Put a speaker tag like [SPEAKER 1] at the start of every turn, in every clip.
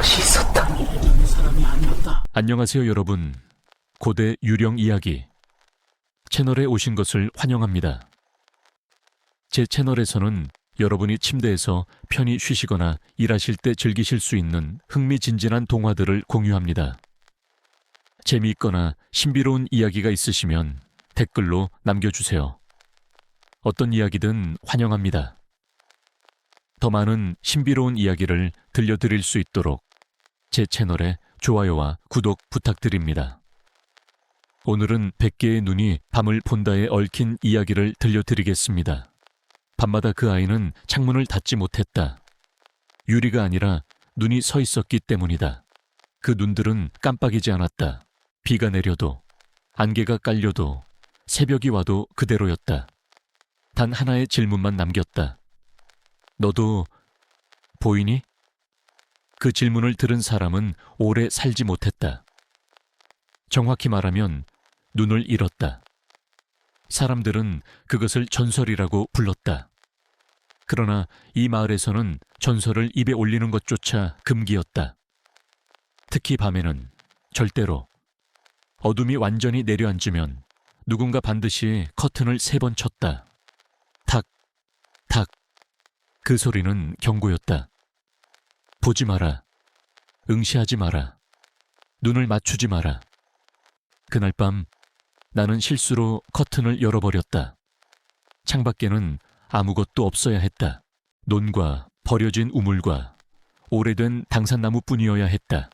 [SPEAKER 1] 것이 있었다.
[SPEAKER 2] 안녕하세요 여러분. 고대 유령 이야기 채널에 오신 것을 환영합니다. 제 채널에서는 여러분이 침대에서 편히 쉬시거나 일하실 때 즐기실 수 있는 흥미진진한 동화들을 공유합니다. 재미있거나 신비로운 이야기가 있으시면 댓글로 남겨주세요. 어떤 이야기든 환영합니다. 더 많은 신비로운 이야기를 들려드릴 수 있도록 제 채널에 좋아요와 구독 부탁드립니다. 오늘은 100개의 눈이 밤을 본다에 얽힌 이야기를 들려드리겠습니다. 밤마다 그 아이는 창문을 닫지 못했다. 유리가 아니라 눈이 서 있었기 때문이다. 그 눈들은 깜빡이지 않았다. 비가 내려도, 안개가 깔려도, 새벽이 와도 그대로였다. 단 하나의 질문만 남겼다. 너도 보이니? 그 질문을 들은 사람은 오래 살지 못했다. 정확히 말하면 눈을 잃었다. 사람들은 그것을 전설이라고 불렀다. 그러나 이 마을에서는 전설을 입에 올리는 것조차 금기였다. 특히 밤에는 절대로. 어둠이 완전히 내려앉으면 누군가 반드시 커튼을 3번 쳤다. 탁, 탁. 그 소리는 경고였다. 보지 마라. 응시하지 마라. 눈을 맞추지 마라. 그날 밤 나는 실수로 커튼을 열어버렸다. 창밖에는 아무것도 없어야 했다. 논과 버려진 우물과 오래된 당산나무뿐이어야 했다.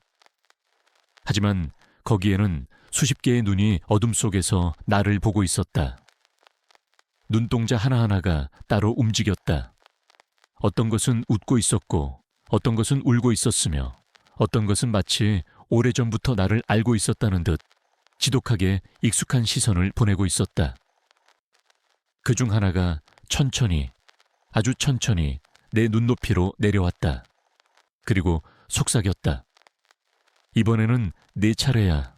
[SPEAKER 2] 하지만 거기에는 수십 개의 눈이 어둠 속에서 나를 보고 있었다. 눈동자 하나하나가 따로 움직였다. 어떤 것은 웃고 있었고 어떤 것은 울고 있었으며 어떤 것은 마치 오래전부터 나를 알고 있었다는 듯 지독하게 익숙한 시선을 보내고 있었다. 그중 하나가 천천히, 아주 천천히 내 눈높이로 내려왔다. 그리고 속삭였다. 이번에는 내 차례야.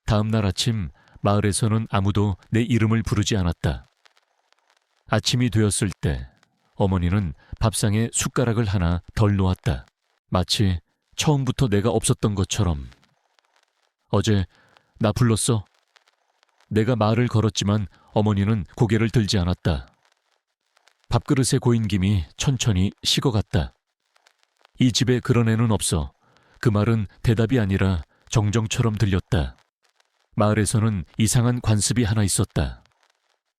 [SPEAKER 2] 다음 날 아침 마을에서는 아무도 내 이름을 부르지 않았다. 아침이 되었을 때 어머니는 밥상에 숟가락을 하나 덜 놓았다. 마치 처음부터 내가 없었던 것처럼. 어제 나 불렀어? 내가 말을 걸었지만 어머니는 고개를 들지 않았다. 밥그릇에 고인 김이 천천히 식어갔다. 이 집에 그런 애는 없어. 그 말은 대답이 아니라 정정처럼 들렸다. 마을에서는 이상한 관습이 하나 있었다.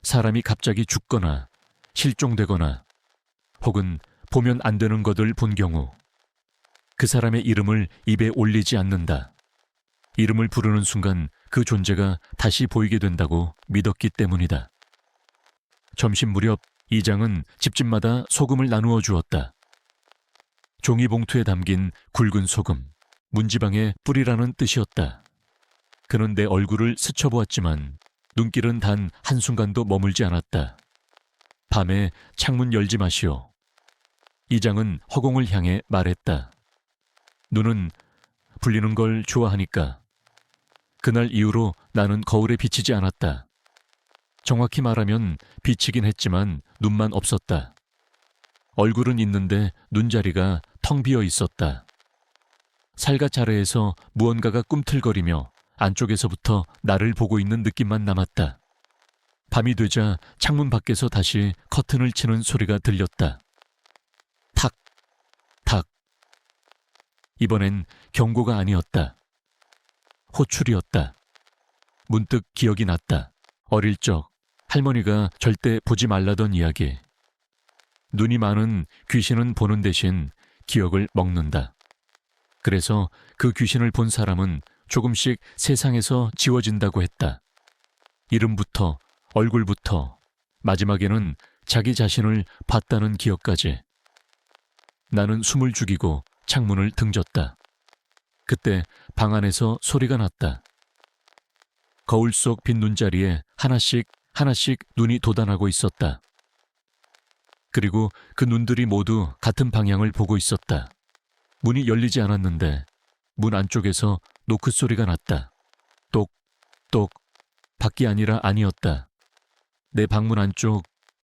[SPEAKER 2] 사람이 갑자기 죽거나 실종되거나 혹은 보면 안 되는 것을 본 경우 그 사람의 이름을 입에 올리지 않는다. 이름을 부르는 순간 그 존재가 다시 보이게 된다고 믿었기 때문이다. 점심 무렵 이장은 집집마다 소금을 나누어 주었다. 종이 봉투에 담긴 굵은 소금, 문지방에 뿌리라는 뜻이었다. 그는 내 얼굴을 스쳐보았지만 눈길은 단 한순간도 머물지 않았다. 밤에 창문 열지 마시오. 이장은 허공을 향해 말했다. 눈은 불리는 걸 좋아하니까. 그날 이후로 나는 거울에 비치지 않았다. 정확히 말하면 비치긴 했지만 눈만 없었다. 얼굴은 있는데 눈자리가 텅 비어 있었다. 살갗 아래에서 무언가가 꿈틀거리며 안쪽에서부터 나를 보고 있는 느낌만 남았다. 밤이 되자 창문 밖에서 다시 커튼을 치는 소리가 들렸다. 탁, 탁. 이번엔 경고가 아니었다. 호출이었다. 문득 기억이 났다. 어릴 적 할머니가 절대 보지 말라던 이야기. 눈이 많은 귀신은 보는 대신 기억을 먹는다. 그래서 그 귀신을 본 사람은 조금씩 세상에서 지워진다고 했다. 이름부터 얼굴부터 마지막에는 자기 자신을 봤다는 기억까지. 나는 숨을 죽이고 창문을 등졌다. 그때 방 안에서 소리가 났다. 거울 속 빈 눈자리에 하나씩 눈이 돋아나고 있었다. 그리고 그 눈들이 모두 같은 방향을 보고 있었다. 문이 열리지 않았는데 문 안쪽에서 노크 소리가 났다. 똑똑. 밖이 아니라 아니었다. 내 방문 안쪽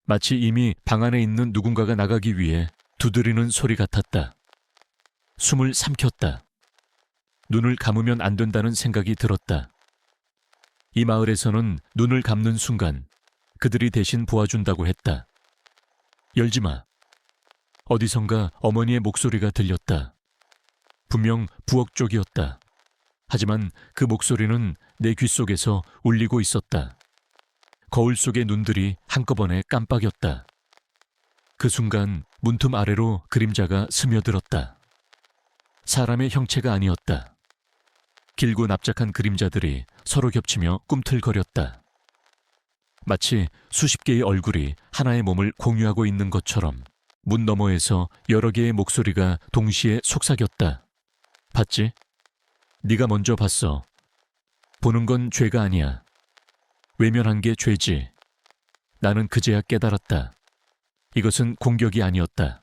[SPEAKER 2] 마치 이미 방 안에 있는 누군가가 나가기 위해 두드리는 소리 같았다. 숨을 삼켰다. 눈을 감으면 안 된다는 생각이 들었다. 이 마을에서는 눈을 감는 순간 그들이 대신 보아준다고 했다. 열지 마. 어디선가 어머니의 목소리가 들렸다. 분명 부엌 쪽이었다. 하지만 그 목소리는 내 귓속에서 울리고 있었다. 거울 속의 눈들이 한꺼번에 깜빡였다. 그 순간 문틈 아래로 그림자가 스며들었다. 사람의 형체가 아니었다. 길고 납작한 그림자들이 서로 겹치며 꿈틀거렸다. 마치 수십 개의 얼굴이 하나의 몸을 공유하고 있는 것처럼 문 너머에서 여러 개의 목소리가 동시에 속삭였다. 봤지? 네가 먼저 봤어. 보는 건 죄가 아니야. 외면한 게 죄지. 나는 그제야 깨달았다. 이것은 공격이 아니었다.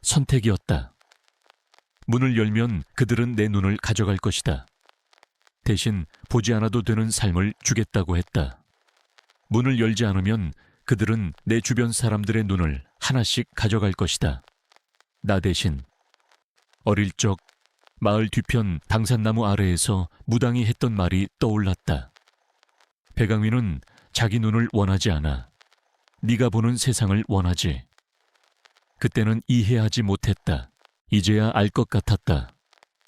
[SPEAKER 2] 선택이었다. 문을 열면 그들은 내 눈을 가져갈 것이다. 대신 보지 않아도 되는 삶을 주겠다고 했다. 문을 열지 않으면 그들은 내 주변 사람들의 눈을 하나씩 가져갈 것이다. 나 대신. 어릴 적 마을 뒤편 당산나무 아래에서 무당이 했던 말이 떠올랐다. 배강위는 자기 눈을 원하지 않아. 네가 보는 세상을 원하지. 그때는 이해하지 못했다. 이제야 알 것 같았다.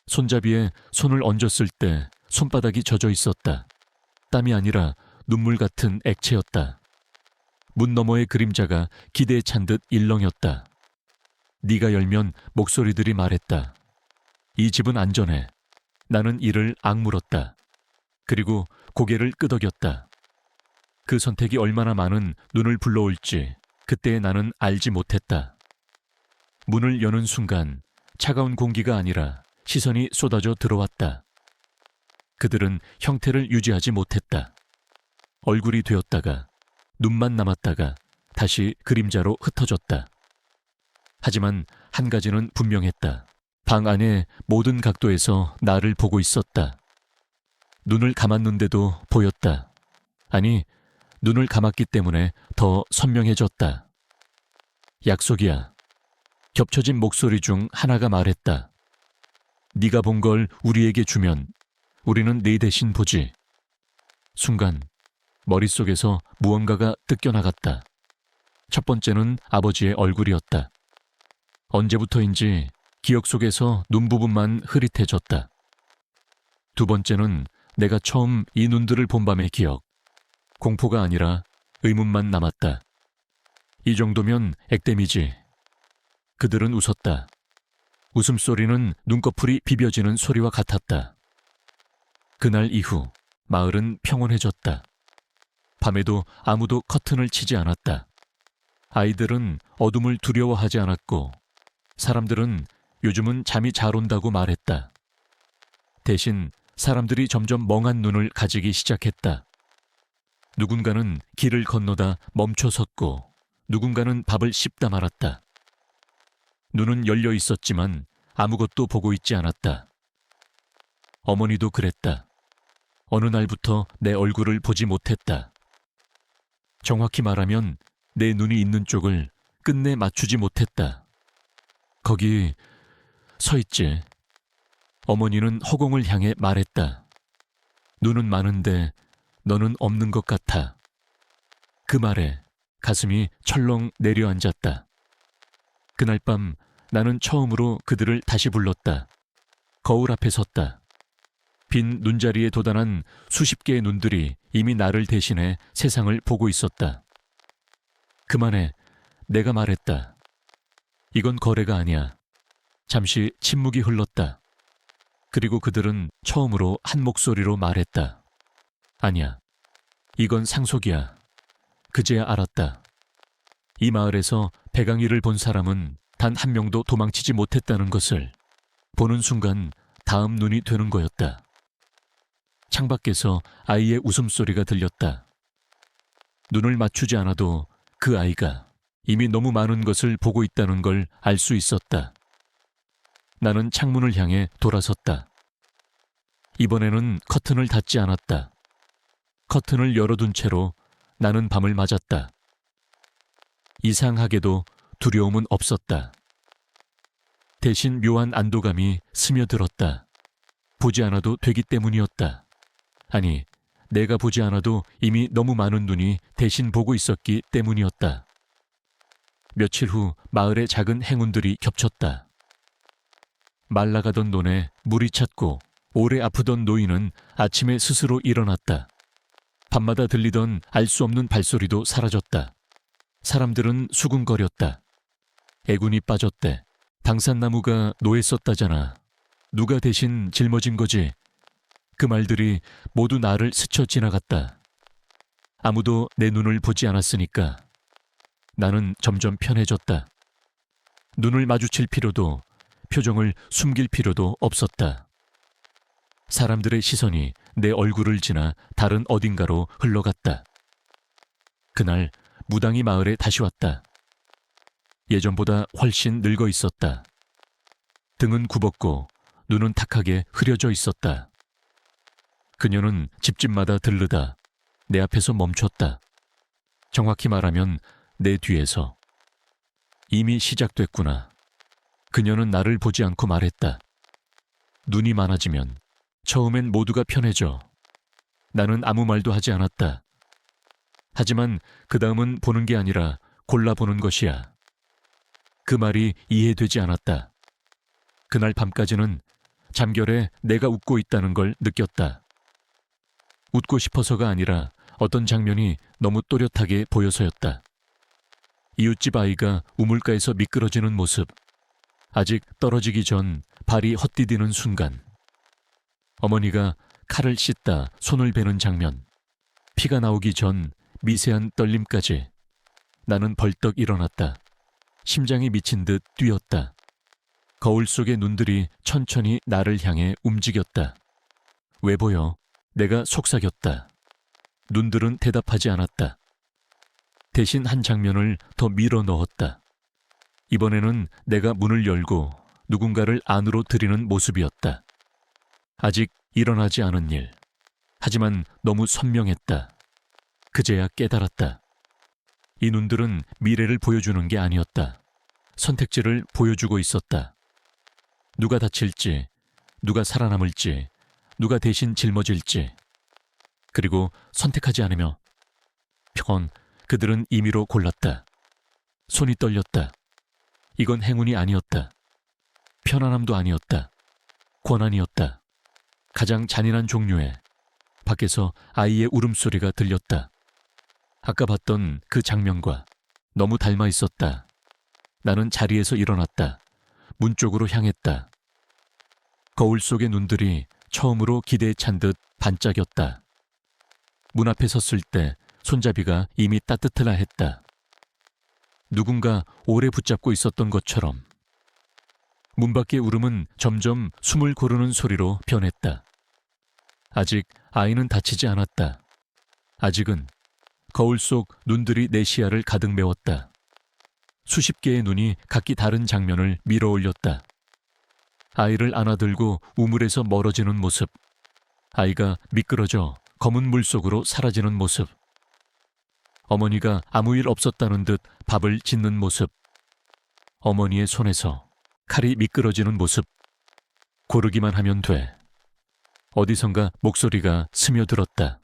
[SPEAKER 2] 손잡이에 손을 얹었을 때 손바닥이 젖어 있었다. 땀이 아니라 눈물 같은 액체였다. 문 너머의 그림자가 기대에 찬 듯 일렁였다. 네가 열면 목소리들이 말했다. 이 집은 안전해. 나는 이를 악물었다. 그리고 고개를 끄덕였다. 그 선택이 얼마나 많은 눈을 불러올지 그때 나는 알지 못했다. 문을 여는 순간 차가운 공기가 아니라 시선이 쏟아져 들어왔다. 그들은 형태를 유지하지 못했다. 얼굴이 되었다가 눈만 남았다가 다시 그림자로 흩어졌다. 하지만 한 가지는 분명했다. 방 안의 모든 각도에서 나를 보고 있었다. 눈을 감았는데도 보였다. 아니, 눈을 감았기 때문에 더 선명해졌다. 약속이야. 겹쳐진 목소리 중 하나가 말했다. 네가 본 걸 우리에게 주면 우리는 네 대신 보지. 순간 머릿속에서 무언가가 뜯겨나갔다. 첫 번째는 아버지의 얼굴이었다. 언제부터인지 기억 속에서 눈 부분만 흐릿해졌다. 두 번째는 내가 처음 이 눈들을 본 밤의 기억. 공포가 아니라 의문만 남았다. 이 정도면 액땜이지. 그들은 웃었다. 웃음소리는 눈꺼풀이 비벼지는 소리와 같았다. 그날 이후 마을은 평온해졌다. 밤에도 아무도 커튼을 치지 않았다. 아이들은 어둠을 두려워하지 않았고 사람들은 요즘은 잠이 잘 온다고 말했다. 대신 사람들이 점점 멍한 눈을 가지기 시작했다. 누군가는 길을 건너다 멈춰 섰고 누군가는 밥을 씹다 말았다. 눈은 열려 있었지만 아무것도 보고 있지 않았다. 어머니도 그랬다. 어느 날부터 내 얼굴을 보지 못했다. 정확히 말하면 내 눈이 있는 쪽을 끝내 맞추지 못했다. 거기 서 있지. 어머니는 허공을 향해 말했다. 눈은 많은데 너는 없는 것 같아. 그 말에 가슴이 철렁 내려앉았다. 그날 밤 나는 처음으로 그들을 다시 불렀다. 거울 앞에 섰다. 빈 눈자리에 도단한 수십 개의 눈들이 이미 나를 대신해 세상을 보고 있었다. 그만해. 내가 말했다. 이건 거래가 아니야. 잠시 침묵이 흘렀다. 그리고 그들은 처음으로 한 목소리로 말했다. 아니야. 이건 상속이야. 그제야 알았다. 이 마을에서 배강이를 본 사람은 단 한 명도 도망치지 못했다는 것을 보는 순간 다음 눈이 되는 거였다. 창밖에서 아이의 웃음소리가 들렸다. 눈을 맞추지 않아도 그 아이가 이미 너무 많은 것을 보고 있다는 걸 알 수 있었다. 나는 창문을 향해 돌아섰다. 이번에는 커튼을 닫지 않았다. 커튼을 열어둔 채로 나는 밤을 맞았다. 이상하게도 두려움은 없었다. 대신 묘한 안도감이 스며들었다. 보지 않아도 되기 때문이었다. 아니, 내가 보지 않아도 이미 너무 많은 눈이 대신 보고 있었기 때문이었다. 며칠 후 마을의 작은 행운들이 겹쳤다. 말라가던 논에 물이 찼고 오래 아프던 노인은 아침에 스스로 일어났다. 밤마다 들리던 알 수 없는 발소리도 사라졌다. 사람들은 수군거렸다. 애군이 빠졌대. 당산나무가 노했었다잖아. 누가 대신 짊어진 거지? 그 말들이 모두 나를 스쳐 지나갔다. 아무도 내 눈을 보지 않았으니까 나는 점점 편해졌다. 눈을 마주칠 필요도, 표정을 숨길 필요도 없었다. 사람들의 시선이 내 얼굴을 지나 다른 어딘가로 흘러갔다. 그날 무당이 마을에 다시 왔다. 예전보다 훨씬 늙어 있었다. 등은 굽었고 눈은 탁하게 흐려져 있었다. 그녀는 집집마다 들르다 내 앞에서 멈췄다. 정확히 말하면 내 뒤에서. 이미 시작됐구나. 그녀는 나를 보지 않고 말했다. 눈이 많아지면 처음엔 모두가 편해져. 나는 아무 말도 하지 않았다. 하지만 그 다음은 보는 게 아니라 골라보는 것이야. 그 말이 이해되지 않았다. 그날 밤까지는 잠결에 내가 웃고 있다는 걸 느꼈다. 웃고 싶어서가 아니라 어떤 장면이 너무 또렷하게 보여서였다. 이웃집 아이가 우물가에서 미끄러지는 모습, 아직 떨어지기 전 발이 헛디디는 순간, 어머니가 칼을 씻다 손을 베는 장면, 피가 나오기 전 미세한 떨림까지. 나는 벌떡 일어났다. 심장이 미친 듯 뛰었다. 거울 속의 눈들이 천천히 나를 향해 움직였다. 왜 보여? 내가 속삭였다. 눈들은 대답하지 않았다. 대신 한 장면을 더 밀어 넣었다. 이번에는 내가 문을 열고 누군가를 안으로 들이는 모습이었다. 아직 일어나지 않은 일. 하지만 너무 선명했다. 그제야 깨달았다. 이 눈들은 미래를 보여주는 게 아니었다. 선택지를 보여주고 있었다. 누가 다칠지, 누가 살아남을지, 누가 대신 짊어질지. 그리고 선택하지 않으며 그들은 임의로 골랐다. 손이 떨렸다. 이건 행운이 아니었다. 편안함도 아니었다. 권한이었다. 가장 잔인한 종류의. 밖에서 아이의 울음소리가 들렸다. 아까 봤던 그 장면과 너무 닮아 있었다. 나는 자리에서 일어났다. 문 쪽으로 향했다. 거울 속의 눈들이 처음으로 기대에 찬 듯 반짝였다. 문 앞에 섰을 때 손잡이가 이미 따뜻하라 했다. 누군가 오래 붙잡고 있었던 것처럼. 문 밖의 울음은 점점 숨을 고르는 소리로 변했다. 아직 아이는 다치지 않았다. 아직은. 거울 속 눈들이 내 시야를 가득 메웠다. 수십 개의 눈이 각기 다른 장면을 밀어 올렸다. 아이를 안아들고 우물에서 멀어지는 모습. 아이가 미끄러져 검은 물 속으로 사라지는 모습. 어머니가 아무 일 없었다는 듯 밥을 짓는 모습. 어머니의 손에서 칼이 미끄러지는 모습. 고르기만 하면 돼. 어디선가 목소리가 스며들었다.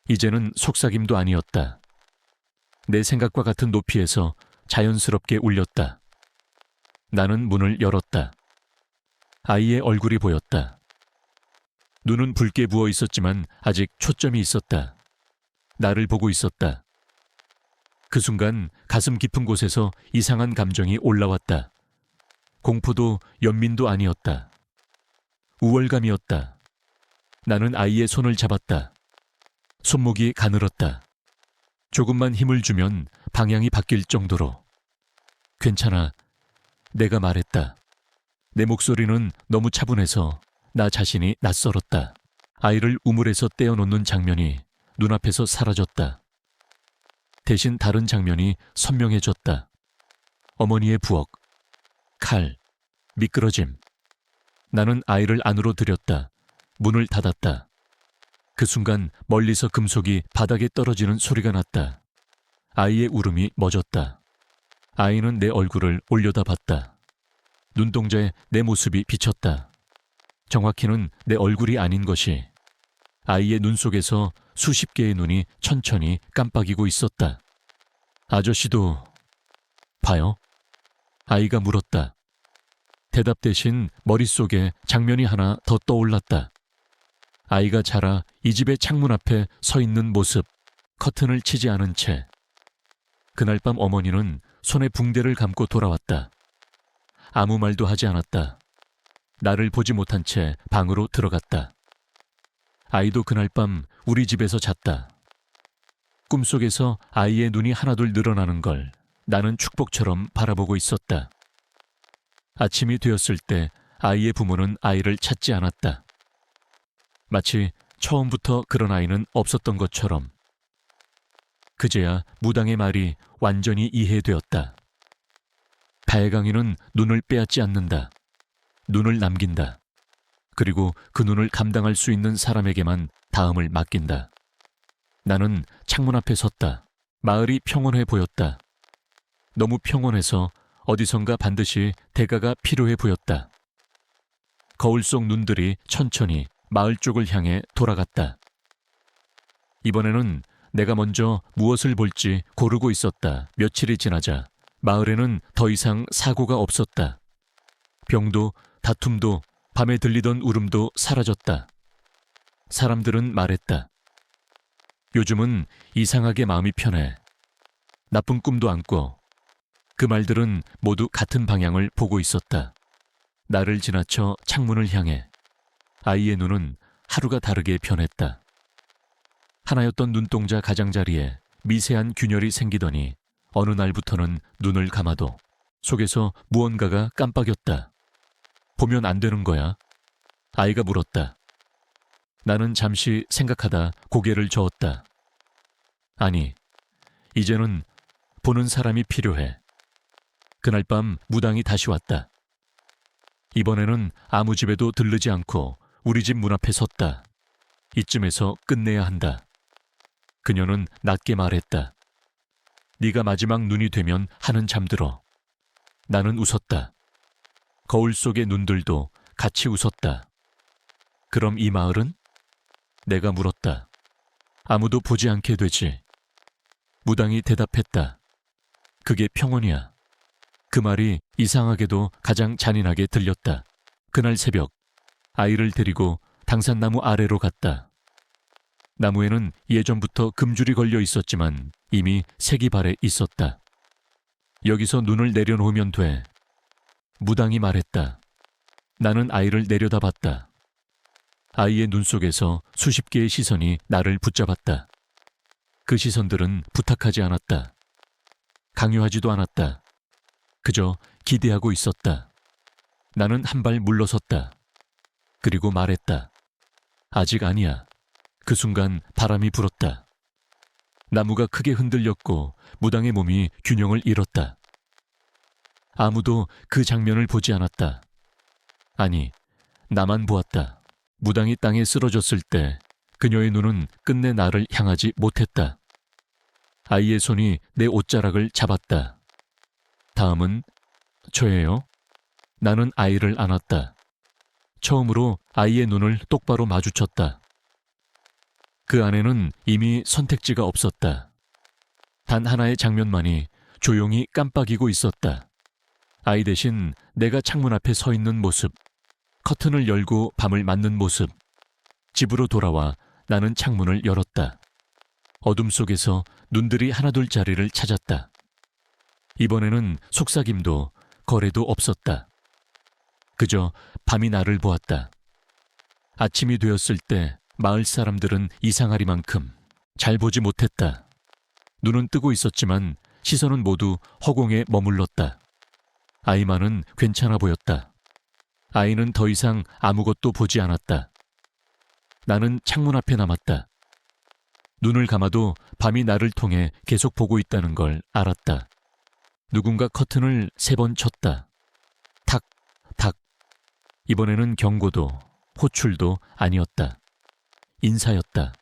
[SPEAKER 2] 이제는 속삭임도 아니었다. 내 생각과 같은 높이에서 자연스럽게 울렸다. 나는 문을 열었다. 아이의 얼굴이 보였다. 눈은 붉게 부어 있었지만 아직 초점이 있었다. 나를 보고 있었다. 그 순간 가슴 깊은 곳에서 이상한 감정이 올라왔다. 공포도 연민도 아니었다. 우월감이었다. 나는 아이의 손을 잡았다. 손목이 가늘었다. 조금만 힘을 주면 방향이 바뀔 정도로. 괜찮아. 내가 말했다. 내 목소리는 너무 차분해서 나 자신이 낯설었다. 아이를 우물에서 떼어놓는 장면이 눈앞에서 사라졌다. 대신 다른 장면이 선명해졌다. 어머니의 부엌, 칼, 미끄러짐. 나는 아이를 안으로 들였다. 문을 닫았다. 그 순간 멀리서 금속이 바닥에 떨어지는 소리가 났다. 아이의 울음이 멎었다. 아이는 내 얼굴을 올려다봤다. 눈동자에 내 모습이 비쳤다. 정확히는 내 얼굴이 아닌 것이 아이의 눈 속에서 수십 개의 눈이 천천히 깜빡이고 있었다. 아저씨도 봐요? 아이가 물었다. 대답 대신 머릿속에 장면이 하나 더 떠올랐다. 아이가 자라 이 집의 창문 앞에 서 있는 모습, 커튼을 치지 않은 채. 그날 밤 어머니는 손에 붕대를 감고 돌아왔다. 아무 말도 하지 않았다. 나를 보지 못한 채 방으로 들어갔다. 아이도 그날 밤 우리 집에서 잤다. 꿈속에서 아이의 눈이 하나둘 늘어나는 걸 나는 축복처럼 바라보고 있었다. 아침이 되었을 때 아이의 부모는 아이를 찾지 않았다. 마치 처음부터 그런 아이는 없었던 것처럼. 그제야 무당의 말이 완전히 이해되었다. 발광이는 눈을 빼앗지 않는다. 눈을 남긴다. 그리고 그 눈을 감당할 수 있는 사람에게만 다음을 맡긴다. 나는 창문 앞에 섰다. 마을이 평온해 보였다. 너무 평온해서 어디선가 반드시 대가가 필요해 보였다. 거울 속 눈들이 천천히 마을 쪽을 향해 돌아갔다. 이번에는 내가 먼저 무엇을 볼지 고르고 있었다. 며칠이 지나자 마을에는 더 이상 사고가 없었다. 병도 다툼도 밤에 들리던 울음도 사라졌다. 사람들은 말했다. 요즘은 이상하게 마음이 편해. 나쁜 꿈도 안 꿔. 그 말들은 모두 같은 방향을 보고 있었다. 나를 지나쳐 창문을 향해. 아이의 눈은 하루가 다르게 변했다. 하나였던 눈동자 가장자리에 미세한 균열이 생기더니 어느 날부터는 눈을 감아도 속에서 무언가가 깜빡였다. 보면 안 되는 거야? 아이가 물었다. 나는 잠시 생각하다 고개를 저었다. 아니, 이제는 보는 사람이 필요해. 그날 밤 무당이 다시 왔다. 이번에는 아무 집에도 들르지 않고 우리 집 문 앞에 섰다. 이쯤에서 끝내야 한다. 그녀는 낮게 말했다. 네가 마지막 눈이 되면 하는 잠들어. 나는 웃었다. 거울 속의 눈들도 같이 웃었다. 그럼 이 마을은? 내가 물었다. 아무도 보지 않게 되지. 무당이 대답했다. 그게 평온이야. 그 말이 이상하게도 가장 잔인하게 들렸다. 그날 새벽 아이를 데리고 당산나무 아래로 갔다. 나무에는 예전부터 금줄이 걸려 있었지만 이미 색이 발해 있었다. 여기서 눈을 내려놓으면 돼. 무당이 말했다. 나는 아이를 내려다봤다. 아이의 눈 속에서 수십 개의 시선이 나를 붙잡았다. 그 시선들은 부탁하지 않았다. 강요하지도 않았다. 그저 기대하고 있었다. 나는 한 발 물러섰다. 그리고 말했다. 아직 아니야. 그 순간 바람이 불었다. 나무가 크게 흔들렸고 무당의 몸이 균형을 잃었다. 아무도 그 장면을 보지 않았다. 아니, 나만 보았다. 무당이 땅에 쓰러졌을 때 그녀의 눈은 끝내 나를 향하지 못했다. 아이의 손이 내 옷자락을 잡았다. 다음은 저예요. 나는 아이를 안았다. 처음으로 아이의 눈을 똑바로 마주쳤다. 그 안에는 이미 선택지가 없었다. 단 하나의 장면만이 조용히 깜빡이고 있었다. 아이 대신 내가 창문 앞에 서 있는 모습, 커튼을 열고 밤을 맞는 모습. 집으로 돌아와 나는 창문을 열었다. 어둠 속에서 눈들이 하나둘 자리를 찾았다. 이번에는 속삭임도 거래도 없었다. 그저 밤이 나를 보았다. 아침이 되었을 때 마을 사람들은 이상하리만큼 잘 보지 못했다. 눈은 뜨고 있었지만 시선은 모두 허공에 머물렀다. 아이만은 괜찮아 보였다. 아이는 더 이상 아무것도 보지 않았다. 나는 창문 앞에 남았다. 눈을 감아도 밤이 나를 통해 계속 보고 있다는 걸 알았다. 누군가 커튼을 3번 쳤다. 탁, 탁. 이번에는 경고도 호출도 아니었다. 인사였다.